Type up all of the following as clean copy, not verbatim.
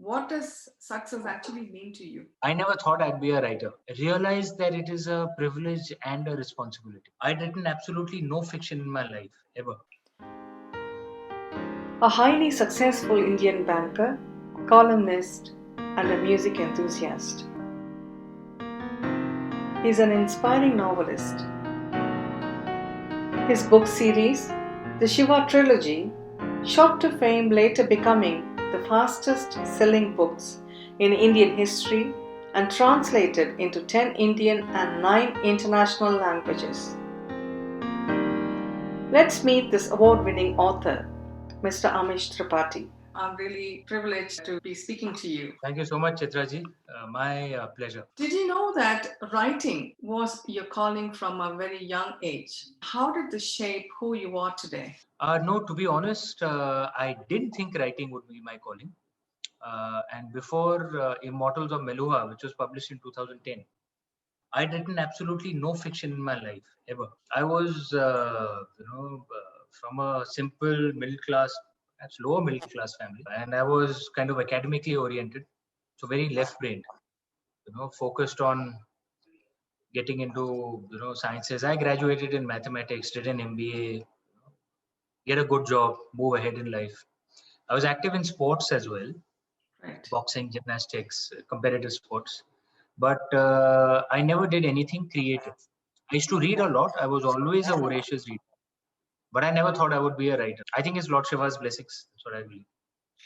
What does success actually mean to you? I never thought I'd be a writer. I realized that it is a privilege and a responsibility. I'd written absolutely no fiction in my life, ever. A highly successful Indian banker, columnist, and a music enthusiast. He is an inspiring novelist. His book series, the Shiva Trilogy, shot to fame, later becoming the fastest selling books in Indian history and translated into 10 Indian and 9 international languages. Let's meet this award-winning author, Mr. Amish Tripathi. I'm really privileged to be speaking to you. Thank you so much, Chitraji. My pleasure. Did you know that writing was your calling from a very young age? How did this shape who you are today? No, to be honest, I didn't think writing would be my calling. And before Immortals of Meluha, which was published in 2010, I'd written absolutely no fiction in my life ever. I was, from a simple middle class, perhaps lower middle class family, and I was kind of academically oriented, so very left brained. Focused on getting into sciences. I graduated in mathematics, did an MBA, get a good job, move ahead in life. I was active in sports as well, Right. boxing, gymnastics, competitive sports. But I never did anything creative. I used to read a lot. I was always a voracious reader. But I never thought I would be a writer. I think it's Lord Shiva's blessings. That's what I believe.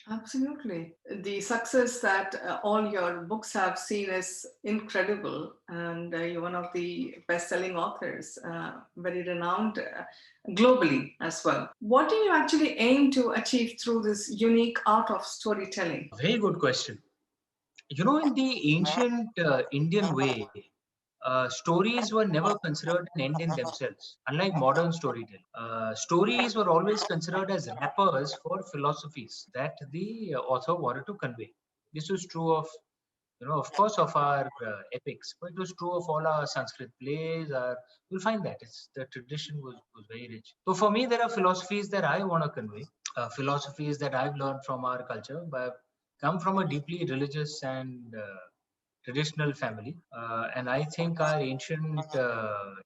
Absolutely. The success that all your books have seen is incredible, and you're one of the best selling authors, very renowned globally as well. What do you actually aim to achieve through this unique art of storytelling? Very good question. In the ancient Indian way, stories were never considered an end in themselves, unlike modern storytelling. Stories were always considered as wrappers for philosophies that the author wanted to convey. This was true of, of course, of our epics, but it was true of all our Sanskrit plays. You'll find that the tradition was very rich. So for me, there are philosophies that I want to convey, philosophies that I've learned from our culture, but come from a deeply religious and traditional family. And I think our ancient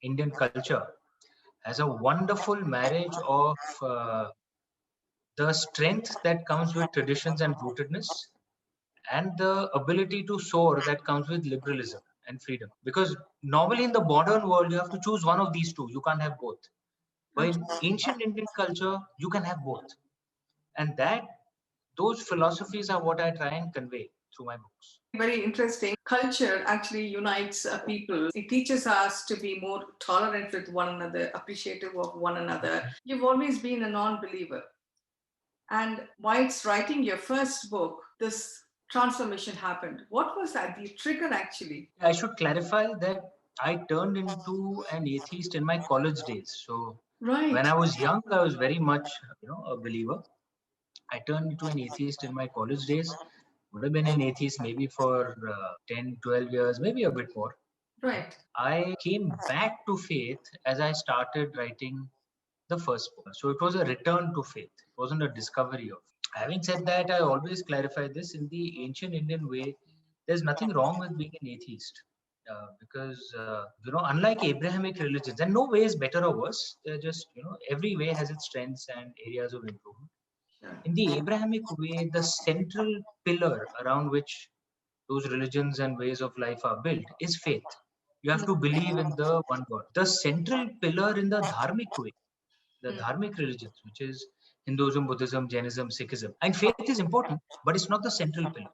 Indian culture has a wonderful marriage of the strength that comes with traditions and rootedness, and the ability to soar that comes with liberalism and freedom. Because normally in the modern world, you have to choose one of these two. You can't have both. But in ancient Indian culture, you can have both. And those philosophies are what I try and convey through my books. Very interesting. Culture actually unites people. It teaches us to be more tolerant with one another, appreciative of one another. You've always been a non believer. And whilst writing your first book, this transformation happened. What was that? The trigger actually? I should clarify that I turned into an atheist in my college days. So when Right. I was young, I was very much, a believer. I turned into an atheist in my college days. Would have been an atheist maybe for 10, 12 years, maybe a bit more. Right. I came back to faith as I started writing the first book. So it was a return to faith. It wasn't a discovery of. Having said that, I always clarify this in the ancient Indian way. There's nothing wrong with being an atheist. Because unlike Abrahamic religions, and no way is better or worse. They're just every way has its strengths and areas of improvement. Sure. In the Abrahamic way, the central pillar around which those religions and ways of life are built is faith. You have to believe in the one God. The central pillar in the Dharmic way, the Dharmic religions, which is Hinduism, Buddhism, Jainism, Sikhism, and faith is important, but it's not the central pillar.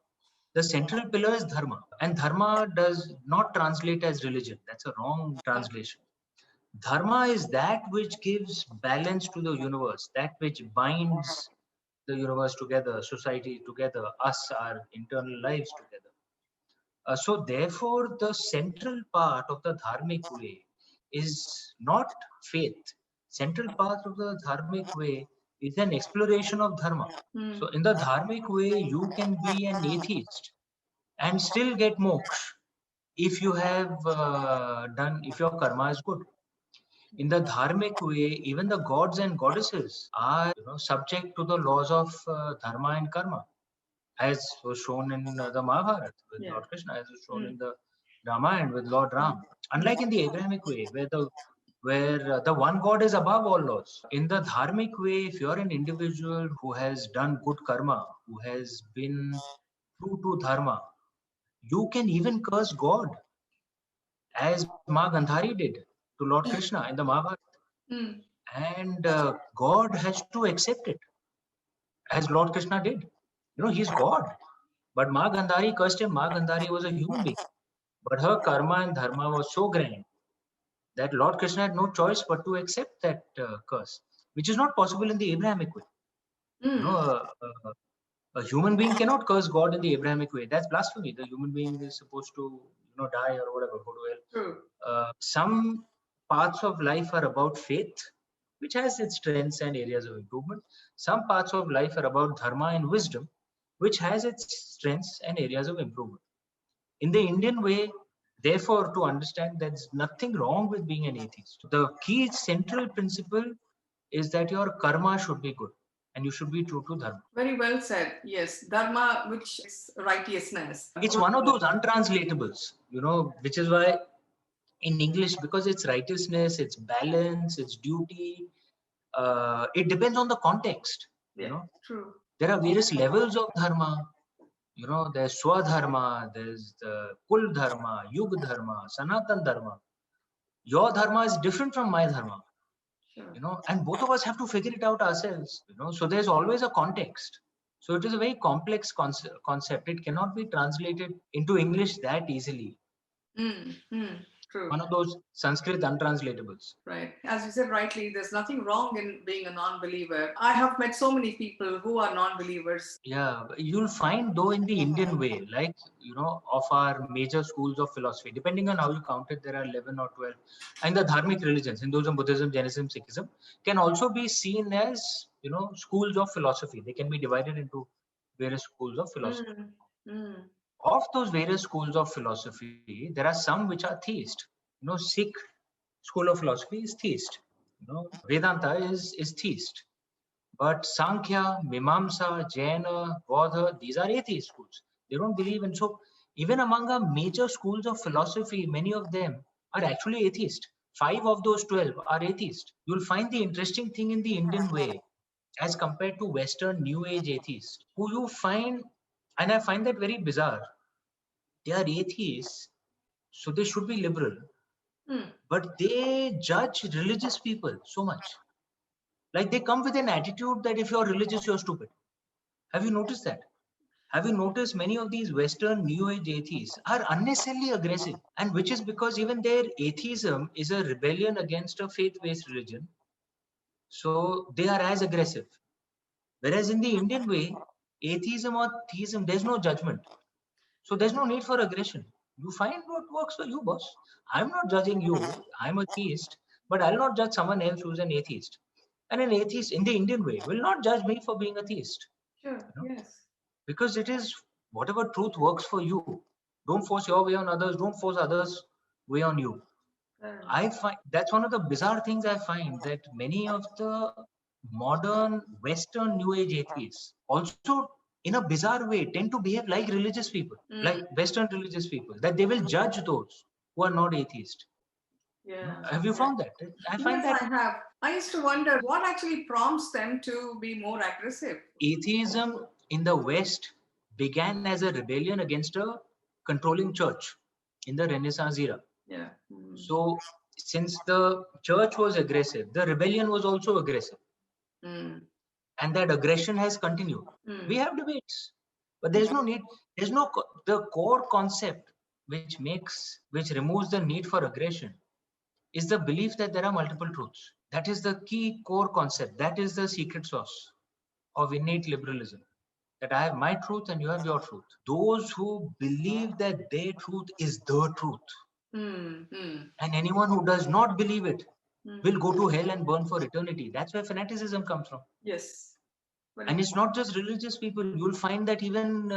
The central pillar is dharma, and dharma does not translate as religion. That's a wrong translation. Dharma is that which gives balance to the universe, that which binds the universe together, society together, us, our internal lives together. So, therefore, the central part of the dharmic way is not faith. Central part of the dharmic way is an exploration of dharma. So, in the dharmic way, you can be an atheist and still get moksha if you have if your karma is good. In the dharmic way, even the gods and goddesses are subject to the laws of dharma and karma. as was shown in the Mahabharata with Yeah. Lord Krishna, as was shown Mm. in the Ramayana with Lord Ram. Unlike in the Abrahamic way, where the one God is above all laws. In the dharmic way, if you're an individual who has done good karma, who has been true to dharma, you can even curse God, as Ma Gandhari did to Lord Krishna in the Mahabharata. Mm. And God has to accept it, as Lord Krishna did. You know, he's God. But Ma Gandhari cursed him. Ma Gandhari was a human being. But her karma and dharma was so grand that Lord Krishna had no choice but to accept that curse, which is not possible in the Abrahamic way. You know, Mm. a human being cannot curse God in the Abrahamic way. That's blasphemy. The human being is supposed to, die or whatever, go to hell. True. Some parts of life are about faith, which has its strengths and areas of improvement. Some parts of life are about dharma and wisdom, which has its strengths and areas of improvement. In the Indian way, therefore, to understand there's nothing wrong with being an atheist. The key central principle is that your karma should be good and you should be true to dharma. Very well said. Yes. Dharma, which is righteousness. It's one of those untranslatables, which is why in English, because it's righteousness, it's balance, it's duty, it depends on the context. Yeah. True. There are various levels of dharma. There's Swadharma, there's the Kul Dharma, Yug Dharma, Sanatan Dharma. Your dharma is different from my dharma, Sure. and both of us have to figure it out ourselves, so there's always a context. So it is a very complex concept. It cannot be translated into English that easily. True. One of those Sanskrit untranslatables. Right. As you said rightly, there's nothing wrong in being a non-believer. I have met so many people who are non-believers. Yeah, you'll find though in the Indian way, like, of our major schools of philosophy, depending on how you count it, there are 11 or 12. And the dharmic religions, Hinduism, Buddhism, Jainism, Sikhism, can also be seen as, schools of philosophy. They can be divided into various schools of philosophy. Of those various schools of philosophy, there are some which are theist. Sikh school of philosophy is theist. Vedanta is theist. But Sankhya, Mimamsa, Jaina, Bodha, these are atheist schools. They don't believe in. So even among our major schools of philosophy, many of them are actually atheist. 5 of those 12 are atheist. You'll find the interesting thing in the Indian way as compared to Western New Age atheists, who you find, and I find that very bizarre. They are atheists, so they should be liberal, but they judge religious people so much. Like they come with an attitude that if you're religious, you're stupid. Have you noticed that? Have you noticed many of these Western New Age atheists are unnecessarily aggressive, and which is because even their atheism is a rebellion against a faith-based religion. So they are as aggressive. Whereas in the Indian way, atheism or theism, there's no judgment. So there's no need for aggression. You find what works for you, boss. I'm not judging you. I'm a theist, but I'll not judge someone else who's an atheist. And an atheist in the Indian way will not judge me for being a theist. Sure. Yes. Because it is whatever truth works for you. Don't force your way on others. Don't force others' way on you. I find that's one of the bizarre things I find, that many of the modern Western New Age atheists also, in a bizarre way, tend to behave like religious people, like Western religious people, that they will judge those who are not atheist. Yeah. Have you found that? I find that I have. I used to wonder what actually prompts them to be more aggressive. atheism in the West began as a rebellion against a controlling church in the Renaissance era. Yeah. So since the church was aggressive, the rebellion was also aggressive. And that aggression has continued. We have debates, but there's no need. The core concept which removes the need for aggression is the belief that there are multiple truths. That is the key core concept. That is the secret sauce of innate liberalism. That I have my truth and you have your truth. Those who believe that their truth is the truth, and anyone who does not believe it will go to hell and burn for eternity. That's where fanaticism comes from. Yes. And it's not just religious people. You'll find that even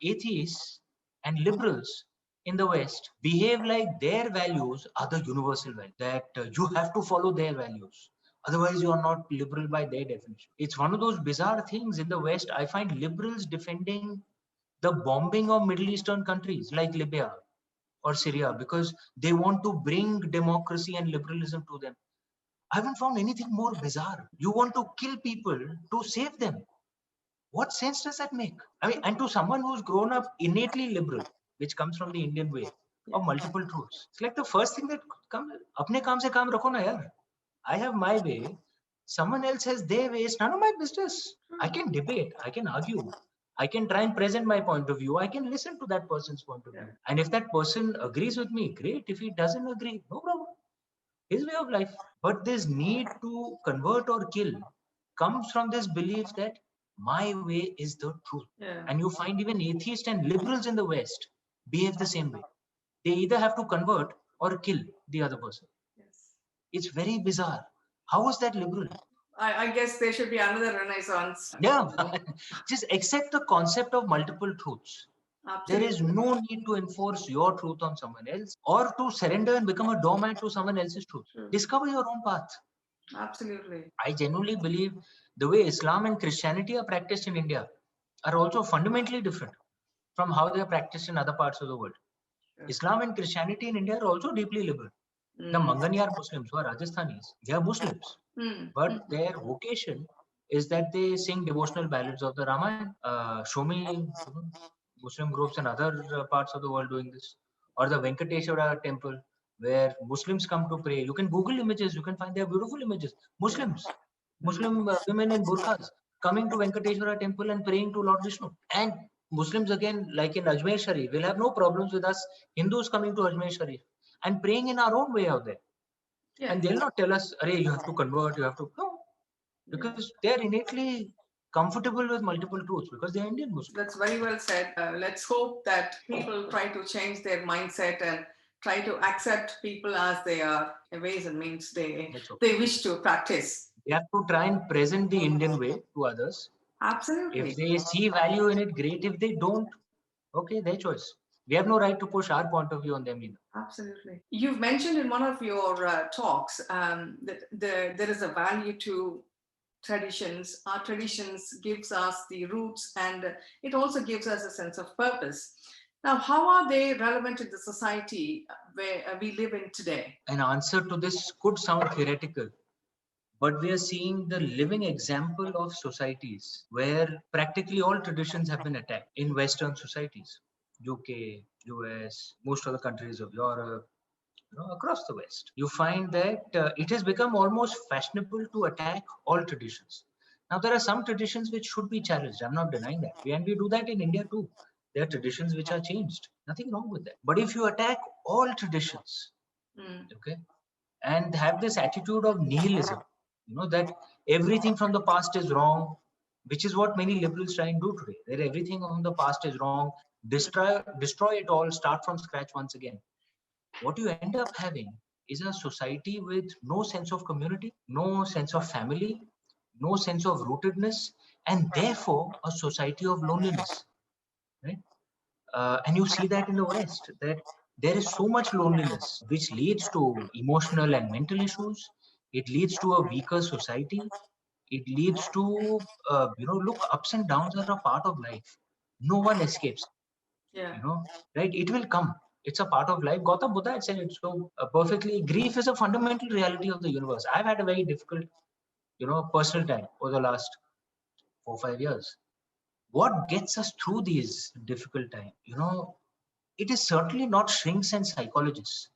atheists and liberals in the West behave like their values are the universal values, that you have to follow their values. Otherwise, you are not liberal by their definition. It's one of those bizarre things in the West. I find liberals defending the bombing of Middle Eastern countries like Libya or Syria because they want to bring democracy and liberalism to them. I haven't found anything more bizarre. You want to kill people to save them. What sense does that make? I mean, and to someone who's grown up innately liberal, which comes from the Indian way of multiple truths, it's like the first thing that comes, apne kaam se kaam rakho na yaar. I have my way, someone else has their way, it's none of my business. I can debate, I can argue, I can try and present my point of view, I can listen to that person's point of view. And if that person agrees with me, great. If he doesn't agree, no problem. His way of life. But this need to convert or kill comes from this belief that my way is the truth. And you find even atheists and liberals in the West behave the same way. They either have to convert or kill the other person. It's very bizarre. How is that liberal? I guess there should be another renaissance. Yeah, just accept the concept of multiple truths. Absolutely. There is no need to enforce your truth on someone else or to surrender and become a doormat to someone else's truth. Discover your own path. Absolutely. I genuinely believe the way Islam and Christianity are practiced in India are also fundamentally different from how they are practiced in other parts of the world. Islam and Christianity in India are also deeply liberal. The Manganiyar Muslims, who are Rajasthanis, they are Muslims. But their vocation is that they sing devotional ballads of the Ramayana. Show me Muslim groups in other parts of the world doing this. Or the Venkateshwara temple, where Muslims come to pray. You can Google images, you can find their beautiful images. Muslim women in burqas coming to Venkateshwara temple and praying to Lord Vishnu. And Muslims, again, like in Ajmer Sharif, will have no problems with us Hindus coming to Ajmer Sharif and praying in our own way out there. And they'll not tell us, Arey, you have to convert, you have to. No, because they're innately comfortable with multiple truths because they're Indian Muslims. That's very well said. Let's hope that people try to change their mindset and try to accept people as they are, in ways and means they wish to practice. They have to try and present the Indian way to others. Absolutely. If they see value in it, great. If they don't, okay, their choice. We have no right to push our point of view on them either. Absolutely. You've mentioned in one of your talks that there is a value to traditions. Our traditions gives us the roots and it also gives us a sense of purpose. Now, how are they relevant in the society where we live in today? An answer to this could sound theoretical, but we are seeing the living example of societies where practically all traditions have been attacked in Western societies. UK, US, most of the countries of Europe, across the West. You find that it has become almost fashionable to attack all traditions. Now, there are some traditions which should be challenged. I'm not denying that. And we do that in India too. There are traditions which are changed. Nothing wrong with that. But if you attack all traditions, okay, and have this attitude of nihilism, that everything from the past is wrong, which is what many liberals try and do today. That everything from the past is wrong, destroy it all, start from scratch once again. What you end up having is a society with no sense of community, no sense of family, no sense of rootedness, and therefore a society of loneliness. Right? And you see that in the West, that there is so much loneliness, which leads to emotional and mental issues. It leads to a weaker society. It leads to, look, ups and downs are a part of life. No one escapes. Right? It will come. It's a part of life. Gautam Buddha had said it so perfectly. Grief is a fundamental reality of the universe. I've had a very difficult, personal time over the last 4 or 5 years. What gets us through these difficult times? It is certainly not shrinks and psychologists.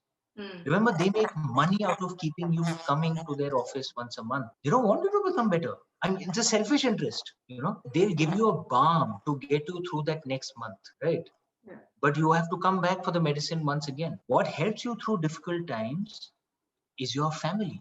Remember, they make money out of keeping you coming to their office once a month. They don't want you to become better. I mean, it's a selfish interest. They'll give you a balm to get you through that next month, right? But you have to come back for the medicine once again. What helps you through difficult times is your family,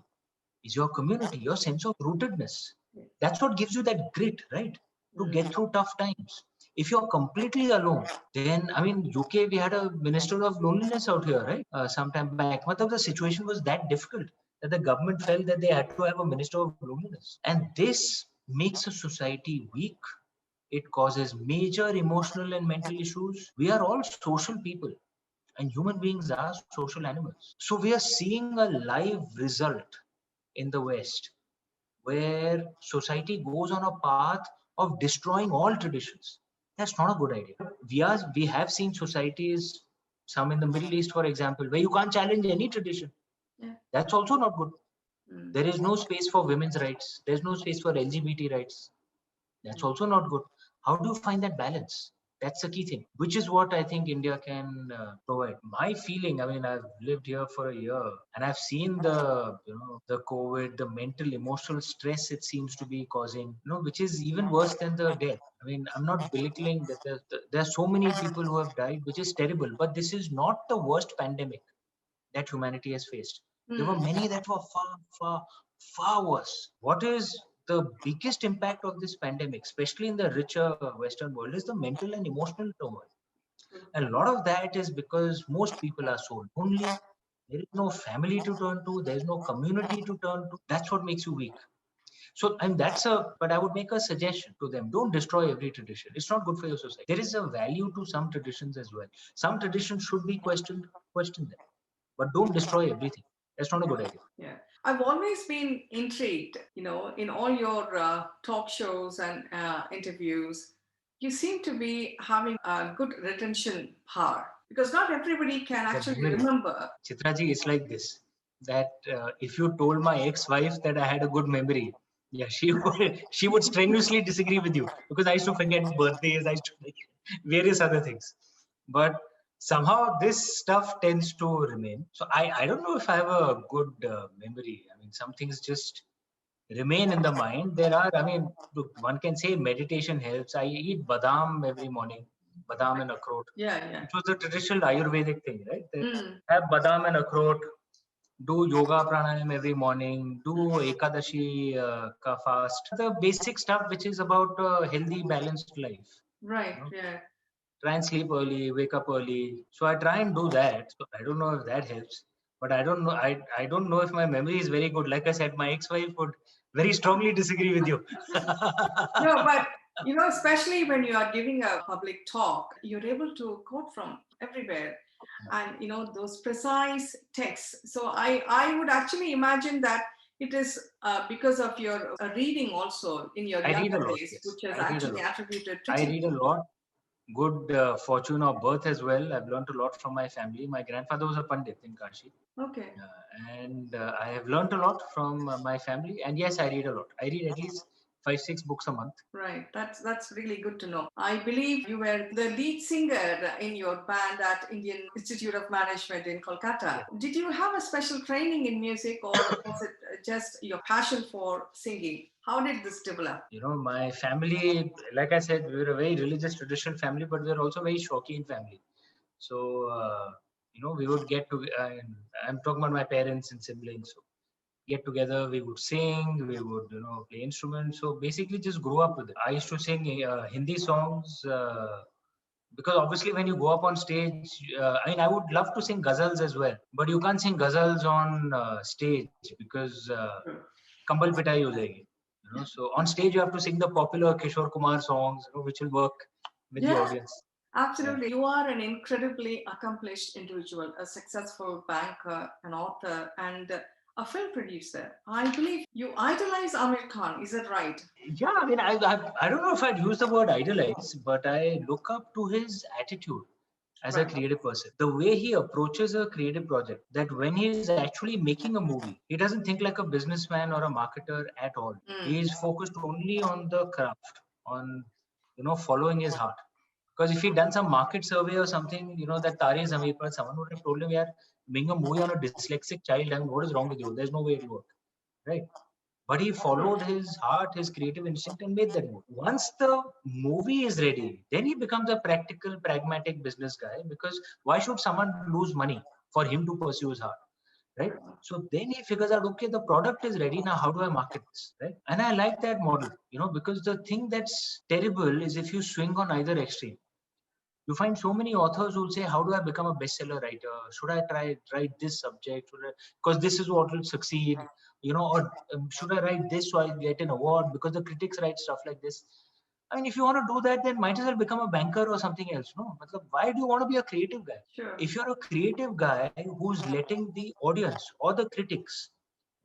is your community, your sense of rootedness. That's what gives you that grit, right? To get through tough times. If you're completely alone, then, UK, we had a minister of loneliness out here, right? Some time back. The situation was that difficult that the government felt that they had to have a minister of loneliness. And this makes a society weak. It causes major emotional and mental issues. We are all social people and human beings are social animals. So we are seeing a live result in the West where society goes on a path of destroying all traditions. That's not a good idea. We have seen societies, some in the Middle East, for example, where you can't challenge any tradition. Yeah. That's also not good. Mm. There is no space for women's rights. There's no space for LGBT rights. That's also not good. How do you find that balance? That's the key thing, which is what I think India can provide. My feeling, I mean, I've lived here for a year and I've seen the COVID, the mental, emotional stress it seems to be causing, which is even worse than the death. I mean, I'm not belittling that there are so many people who have died, which is terrible, but this is not the worst pandemic that humanity has faced. There were many that were far, far, far worse. What is the biggest impact of this pandemic, especially in the richer Western world, is the mental and emotional turmoil. And a lot of that is because most people are so lonely. There is no family to turn to. There is no community to turn to. That's what makes you weak. So, and but I would make a suggestion to them. Don't destroy every tradition. It's not good for your society. There is a value to some traditions as well. Some traditions should be questioned, question them. But don't destroy everything. That's not a good idea. Yeah, I've always been intrigued, in all your talk shows and interviews, you seem to be having a good retention power because not everybody can actually remember. Chitraji, it's like this, that if you told my ex-wife that I had a good memory, yeah, she would strenuously disagree with you because I used to forget birthdays, I used to forget various other things. But somehow this stuff tends to remain. So I don't know if I have a good memory. I mean, some things just remain in the mind. I mean, look, one can say meditation helps. I eat badam every morning, badam and akhroat. Yeah. It was a traditional Ayurvedic thing, right? Have badam and akhroat, do yoga pranayam every morning, do Ekadashi ka fast. The basic stuff which is about a healthy, balanced life. Right, yeah. Try and sleep early, wake up early. So I try and do that. So I don't know if that helps. But I don't know. I don't know if my memory is very good. Like I said, my ex-wife would very strongly disagree with you. No, but especially when you are giving a public talk, you're able to quote from everywhere, and those precise texts. So I would actually imagine that it is because of your reading also in your younger days, yes, which is actually attributed to. I read a lot. Good fortune of birth as well. I've learned a lot from my family. My grandfather was a Pandit in Kashi. Okay. And I have learned a lot from my family. And yes, I read a lot. I read at least 5-6 books a month. Right. That's really good to know. I believe you were the lead singer in your band at Indian Institute of Management in Kolkata. Yeah. Did you have a special training in music, or was it just your passion for singing? How did this develop? My family, like I said, we were a very religious, traditional family, but we were also a very Shauqeen family. So, we would get to, I'm talking about my parents and siblings. So get together, we would sing, we would, play instruments. So basically just grew up with it. I used to sing Hindi songs because obviously when you go up on stage, I would love to sing ghazals as well, but you can't sing ghazals on stage because kambal pitai ho jayegi. So on stage you have to sing the popular Kishore Kumar songs, which will work with the audience. Absolutely. You are an incredibly accomplished individual, a successful banker, an author, and a film producer. I believe you idolize Amir Khan. Is that right? Yeah, I mean, I don't know if I'd use the word idolize, but I look up to his attitude as a creative person. The way he approaches a creative project, that when he is actually making a movie, he doesn't think like a businessman or a marketer at all. He is focused only on the craft, on, following his heart. Because if he'd done some market survey or something, that Tare Zameen Par, someone would have told him, yeah, making a movie on a dyslexic child, and what is wrong with you? There's no way it'll work. Right? But he followed his heart, his creative instinct, and made that movie. Once the movie is ready, then he becomes a practical, pragmatic business guy, because why should someone lose money for him to pursue his heart? Right? So then he figures out, okay, the product is ready. Now, how do I market this? Right? And I like that model, because the thing that's terrible is if you swing on either extreme. You find so many authors who will say, how do I become a bestseller writer? Should I write this subject? Because this is what will succeed, or should I write this so I get an award because the critics write stuff like this? I mean, if you want to do that, then might as well become a banker or something else. No, why do you want to be a creative guy? Sure. If you're a creative guy who's letting the audience or the critics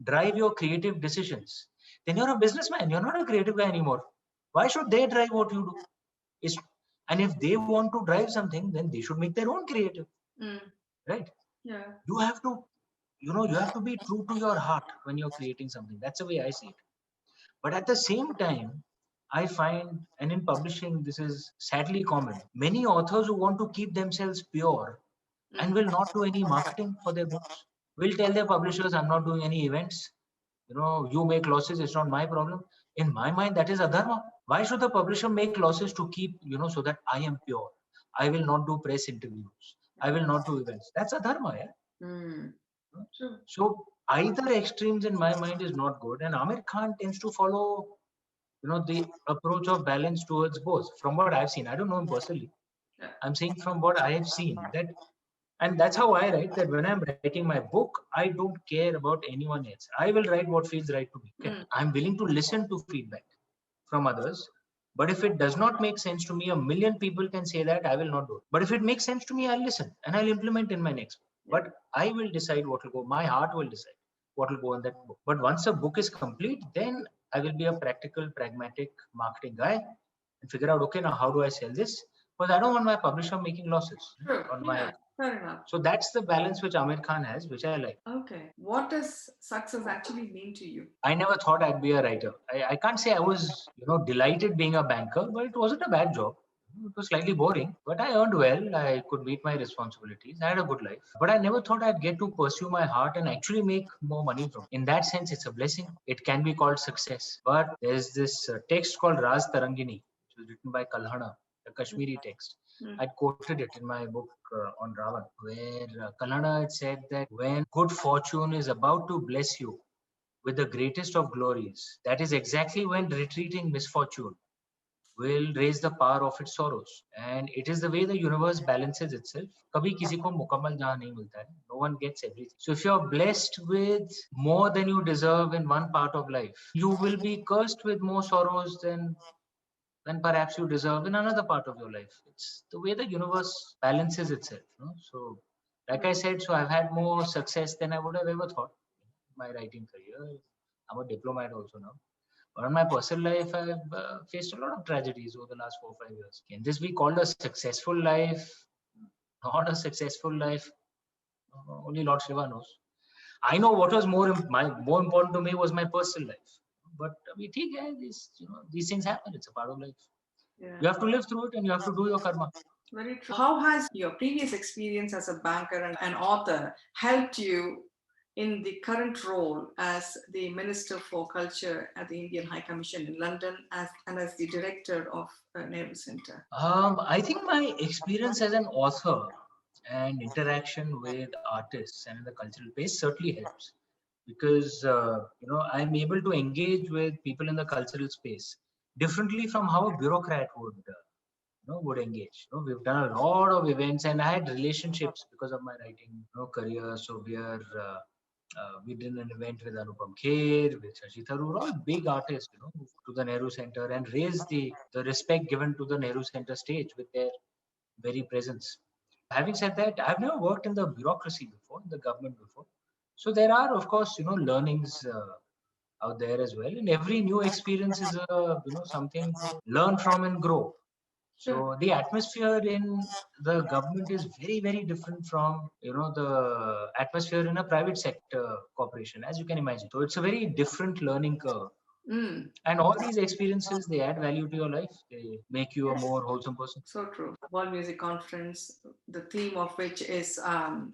drive your creative decisions, then you're a businessman. You're not a creative guy anymore. Why should they drive what you do? And if they want to drive something, then they should make their own creative, Mm. right? Yeah. You have to, you have to be true to your heart when you're creating something. That's the way I see it. But at the same time, I find, and in publishing, this is sadly common. Many authors who want to keep themselves pure and will not do any marketing for their books, will tell their publishers, I'm not doing any events. You make losses, it's not my problem. In my mind, that is adharma. Why should the publisher make losses to keep, so that I am pure? I will not do press interviews. I will not do events. That's adharma, yeah. Mm. True. So either extremes in my mind is not good. And Amir Khan tends to follow, the approach of balance towards both. From what I've seen, I don't know him personally. Yeah. I'm saying from what I have seen that, and that's how I write, that when I'm writing my book, I don't care about anyone else. I will write what feels right to me. Okay? I'm willing to listen to feedback from others. But if it does not make sense to me, a million people can say that, I will not do it. But if it makes sense to me, I'll listen and I'll implement in my next book. But I will decide what will go. My heart will decide what will go in that book. But once a book is complete, then I will be a practical, pragmatic marketing guy and figure out, okay, now how do I sell this? Because I don't want my publisher making losses on my. Fair enough. So that's the balance which Amir Khan has, which I like. Okay. What does success actually mean to you? I never thought I'd be a writer. I can't say I was, delighted being a banker, but it wasn't a bad job. It was slightly boring, but I earned well. I could meet my responsibilities. I had a good life. But I never thought I'd get to pursue my heart and actually make more money from it. In that sense, it's a blessing. It can be called success. But there's this text called Raz Tarangini, which was written by Kalhana, a Kashmiri text. I quoted it in my book on Ravan, where Kalhana had said that when good fortune is about to bless you with the greatest of glories, that is exactly when retreating misfortune will raise the power of its sorrows. And it is the way the universe balances itself. Kabhi kisi ko mukammal jahan nahi milta hai. No one gets everything. So if you're blessed with more than you deserve in one part of life, you will be cursed with more sorrows than perhaps you deserve in another part of your life. It's the way the universe balances itself. So, like I said, so I've had more success than I would have ever thought in my writing career. I'm a diplomat also now. But in my personal life, I've faced a lot of tragedies over the last 4 or 5 years. Can this be called a successful life? Not a successful life. Only Lord Shiva knows. I know what was more important to me was my personal life. But these things happen. It's a part of life. Yeah. You have to live through it and you have to do your karma. Very true. How has your previous experience as a banker and an author helped you in the current role as the Minister for Culture at the Indian High Commission in London and as the director of Nehru Center? I think my experience as an author and interaction with artists and in the cultural space certainly helps, because I'm able to engage with people in the cultural space differently from how a bureaucrat would engage. We've done a lot of events and I had relationships because of my writing career. So we did an event with Anupam Kher, with Shashi Tharoor, all big artists, to the Nehru Center and raised the respect given to the Nehru Center stage with their very presence. Having said that, I've never worked in the bureaucracy before, in the government before. So there are, of course, learnings out there as well. And every new experience is something to learn from and grow. So the atmosphere in the government is very, very different from the atmosphere in a private sector corporation, as you can imagine. So it's a very different learning curve. And all these experiences, they add value to your life. They make you a more wholesome person. So true. World Music Conference, the theme of which is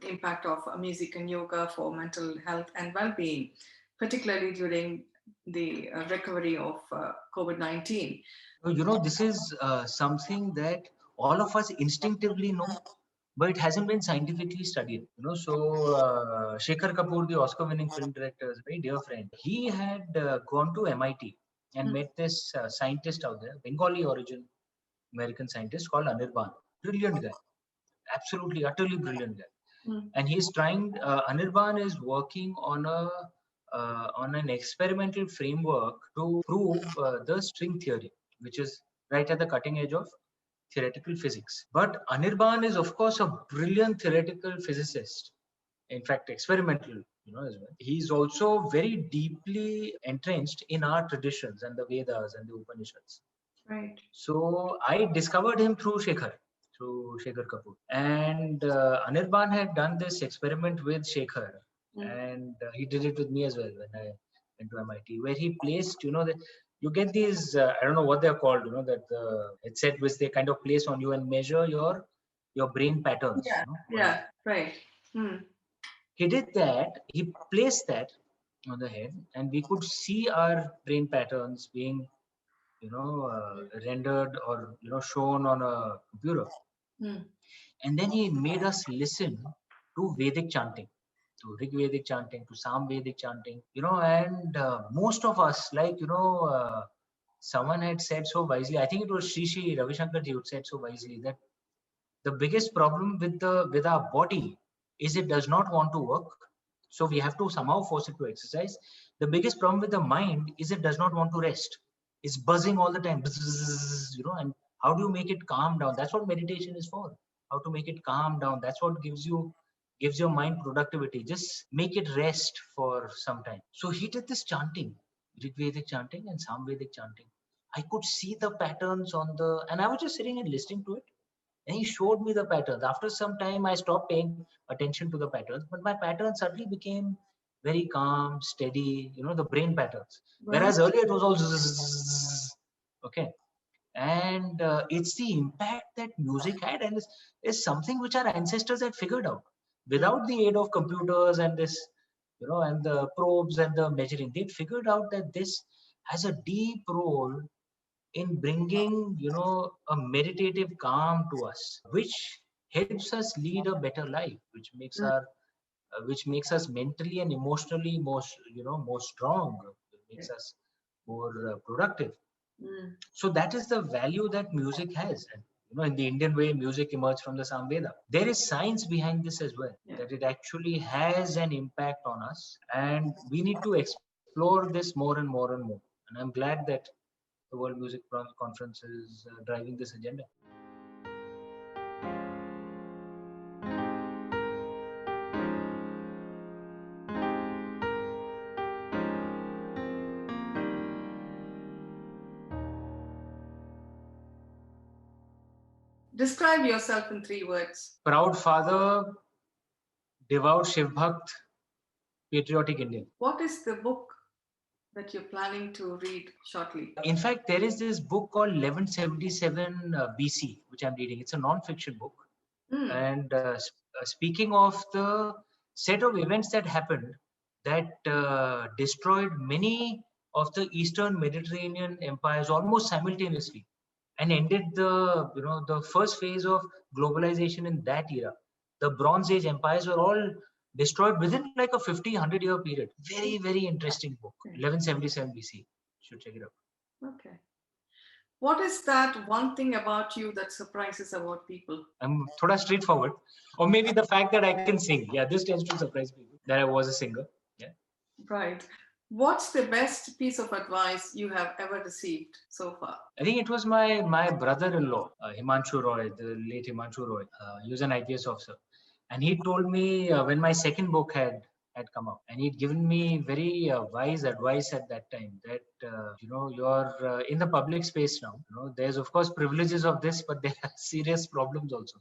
impact of music and yoga for mental health and well-being, particularly during the recovery of COVID-19. This is something that all of us instinctively know, but it hasn't been scientifically studied. So Shekhar Kapoor, the Oscar-winning film director, is a very dear friend. He had gone to MIT and met this scientist out there, Bengali origin American scientist called Anirban. Brilliant guy, absolutely, utterly brilliant guy. And he's trying. Anirban is working on an experimental framework to prove the string theory, which is right at the cutting edge of theoretical physics. But Anirban is, of course, a brilliant theoretical physicist. In fact, experimental, as well. He's also very deeply entrenched in our traditions and the Vedas and the Upanishads. Right. So I discovered him through Shekhar Kapoor. And Anirban had done this experiment with Shekhar, and he did it with me as well when I went to MIT, where he placed, that you get these, I don't know what they're called, that the headset which they kind of place on you and measure your brain patterns. Yeah. Yeah. Right. He did that. He placed that on the head, and we could see our brain patterns being rendered or shown on a computer. And then he made us listen to Vedic chanting, to Rig Vedic chanting, to Sam Vedic chanting, and most of us, someone had said so wisely, I think it was Shri Ravi Shankar ji who said so wisely, that the biggest problem with our body is it does not want to work. So we have to somehow force it to exercise. The biggest problem with the mind is it does not want to rest. It's buzzing all the time, and how do you make it calm down? That's what meditation is for. How to make it calm down. That's what gives your mind productivity. Just make it rest for some time. So he did this chanting, Rig Vedic chanting and Sam Vedic chanting. I could see the patterns and I was just sitting and listening to it. And he showed me the patterns. After some time, I stopped paying attention to the patterns, but my patterns suddenly became very calm, steady, the brain patterns. Right. Whereas earlier it was all zzz, okay. And it's the impact that music had, and it's something which our ancestors had figured out without the aid of computers and this, and the probes and the measuring. They figured out that this has a deep role in bringing a meditative calm to us, which helps us lead a better life, which makes us mentally and emotionally more strong, makes us more productive. So that is the value that music has. And in the Indian way, music emerged from the Samveda. There is science behind this as well, that it actually has an impact on us, and we need to explore this more and more and more. And I'm glad that the World Music Conference is driving this agenda. Describe yourself in 3 words. Proud father, devout Shiv Bhakt, patriotic Indian. What is the book that you're planning to read shortly? In fact, there is this book called 1177 BC, which I'm reading. It's a non-fiction book. And speaking of the set of events that happened that destroyed many of the Eastern Mediterranean empires almost simultaneously, and ended the first phase of globalization in that era. The Bronze Age empires were all destroyed within like a 50-100 year period. Very, very interesting book. 1177 BC. Should check it out. Okay. What is that one thing about you that surprises about people? I'm thoda straightforward. Or maybe the fact that I can sing. Yeah, this tends to surprise people. That I was a singer. Yeah. Right. What's the best piece of advice you have ever received so far? I think it was my brother-in-law, Himanshu Roy, the late Himanshu Roy. He was an IPS officer. And he told me when my second book had come out, and he'd given me very wise advice at that time that, you're in the public space now. There's of course privileges of this, but there are serious problems also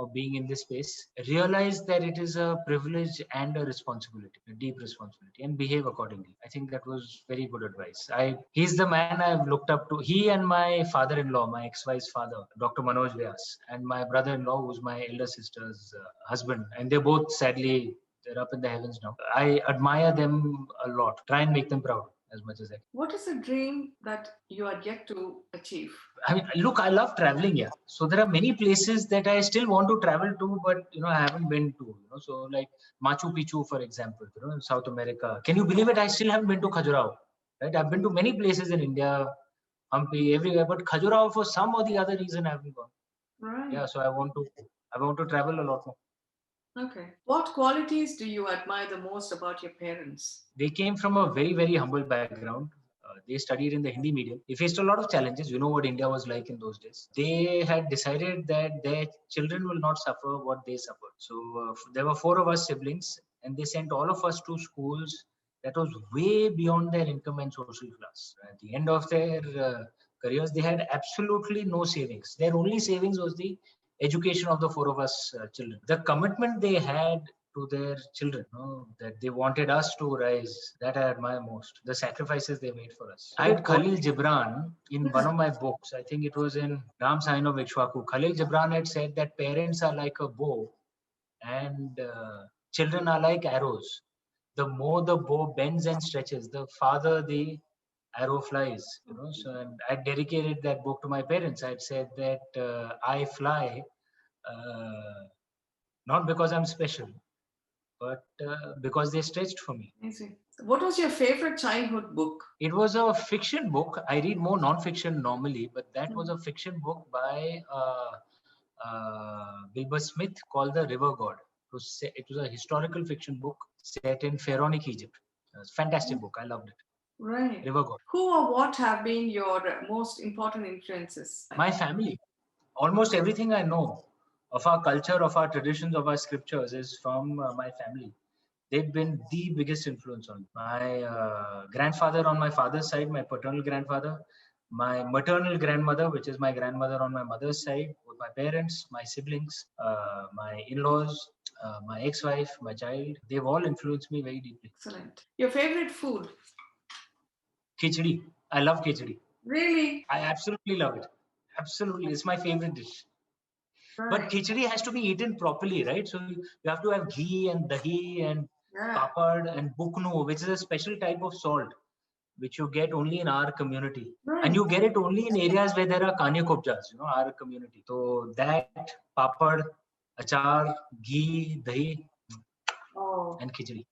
of being in this space. Realize that it is a privilege and a responsibility, a deep responsibility, and behave accordingly. I think that was very good advice. He's the man I've looked up to. He and my father-in-law, my ex-wife's father, Dr. Manoj Vyas, and my brother-in-law, who's my elder sister's husband, and they're both sadly, they're up in the heavens now. I admire them a lot. Try and make them proud as much as I can. What is a dream that you are yet to achieve? I mean, look, I love traveling here. So there are many places that I still want to travel to, but I haven't been to. So like Machu Picchu, for example, in South America. Can you believe it? I still haven't been to Khajuraho. Right? I've been to many places in India, Hampi, everywhere, but Khajuraho for some or the other reason I haven't gone. Right. Yeah, so I want to travel a lot more. Okay. What qualities do you admire the most about your parents? They came from a very, very humble background. They studied in the Hindi medium. They faced a lot of challenges. You know what India was like in those days. They had decided that their children will not suffer what they suffered. So there were 4 of us siblings, and they sent all of us to schools that was way beyond their income and social class. At the end of their careers. They had absolutely no savings. Their only savings was the education of the four of us children. The commitment they had to their children, that they wanted us to rise, that I admire most. The sacrifices they made for us. I had Khalil Gibran in one of my books. I think it was in Ram Sign of Ikshwaku. Khalil Gibran had said that parents are like a bow and children are like arrows. The more the bow bends and stretches, the farther the arrow flies. So, and I dedicated that book to my parents. I'd said that I fly not because I'm special, but because they stretched for me. Amazing. What was your favorite childhood book? It was a fiction book. I read more non-fiction normally, but that was a fiction book by Wilbur Smith called The River God. It was a historical fiction book set in Pharaonic Egypt. It was a fantastic book. I loved it. Right. River God. Who or what have been your most important influences? My family. Almost everything I know of our culture, of our traditions, of our scriptures is from my family. They've been the biggest influence on me. My grandfather on my father's side, my paternal grandfather, my maternal grandmother, which is my grandmother on my mother's side, with my parents, my siblings, my in-laws, my ex-wife, my child, they've all influenced me very deeply. Excellent. Your favorite food? Khichdi. I love khichdi. Really? I absolutely love it. Absolutely. It's my favorite dish. Right. But khichdi has to be eaten properly, right? So you have to have ghee and dahi and papad and buknu, which is a special type of salt, which you get only in our community. Right. And you get it only in areas where there are kanya kopjas, our community. So that papad, achar, ghee, dahi, and khichdi.